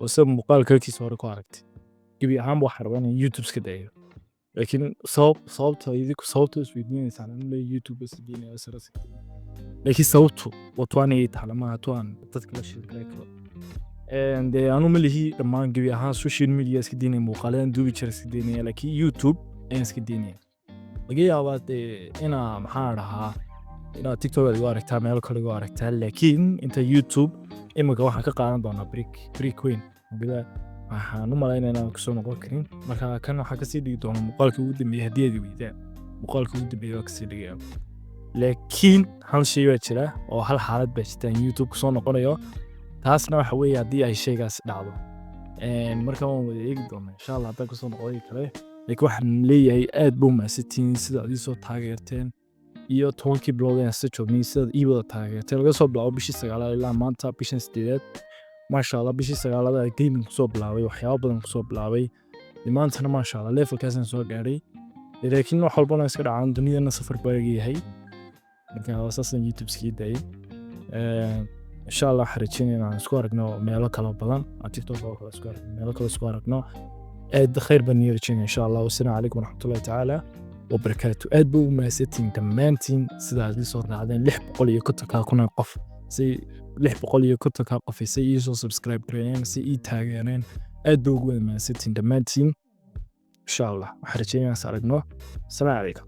وسب مقال كلكيس هore ku aragtay gebi ahaanba waxaan rabaa inaan YouTube iska dayo laakiin sababta idinku sababta isweydiinaysaan in la YouTube iska daynayo saras laakiin sababtu waa aniga taxlamaha tuan dadka la shirkay karo dee anu ma lihi dhammaan gebi ahaan social media iska daynaya muuqaaladaan duubi jira iska daynaya laakiin YouTube ayaan iska daynaya laga yaabaa dee inaa maxaa dhahaa inaad TikTok aad igu aragtaa meel kale igu aragtaa laakiin inta YouTube imika waxaan ka qaadan doonaa break weyn bila waxaan u malaynaa inaan kasoo noqon karin marka kan waxaa kasii dhigi doona muuqaalka ugu dambeeyay haddii aad weydaan muuqaalka ugu dambeeyay waa kasii dhigaya laakiin hal shay baa jira oo hal xaalad baa jirta in YouTube kasoo noqonayo taasna waxa weeye haddii ay shaygaas dhacdo marka waan wada eegi doonaa insha allah haddaan kasoo noqday kale laakiin waxaan leeyahay aad buu mahadsantihiin sida aad ii soo taageerteen iyo 10 bilood aan soo joognay sida ii wada taageerteen laga soo bilaabo bishii 9 ilaa maanta bishii 8 maasha Allah bishii 9 gaming kusoo bilaabay waxyaabo badan kusoo bilaabay maantana maasha Allah levelkaas aan soo gaaray laakiin wax walba iska dhacaan dunidana safar baagi yahay marka asaasan YouTube iska daayay insha Allah xariijin inaan isku aragno meelo kala badan TikTok oo kala isku aragno meelo kala isku aragno aad khayr baan yeerjin insha Allah wassalaamu calaykum waraxmatullaahi ta'ala وبركاته أدبو ما ستين تمانتين سيدا لي صور نعدين لح بقول يكتك هاكونا قف سي لح بقول يكتك هاقف سي يسو سبسكرايب كريين سي اي تاغيرين أدبو ما ستين تمانتين إن شاء الله وحرجين سارقنو السلام عليكم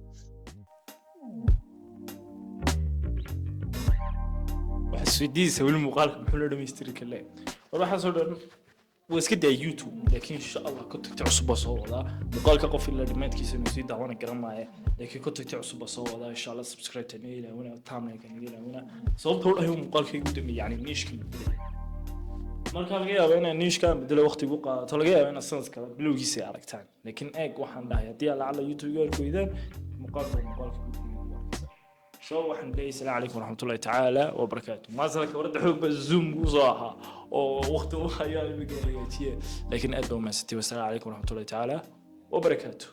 وحسودي سوي المقال محلو دميستري كله وراح أصور واسكده يوتيوب لكن إن شاء الله كنت تعصب صوّدا مقالك قف إلا دمانت كيسن وسيد دعوانا كرام معي لكن كنت تعصب صوّدا إن شاء الله سبسكرايب تني له هنا تامنا كني له هنا صوت هو مقالك يقدم يعني نيش كل marka laga yaabo in niishka bedelo waqti ugu qaato laga yaabo in sanadka bilowgiisa aragtaan laakiin eeg waxaan dhahay hadii la cala YouTube ku idaan maqaalka soo waxaan leeyahay salaamu calaykum waraxmatullaahi tacaala wa barakaatuh ma salka warada xoog ba zoom u soo aha oo waqti u hayaa iga laakiin aad baa u mahadsantahay salaamu calaykum waraxmatullaahi tacaala wa barakaatuh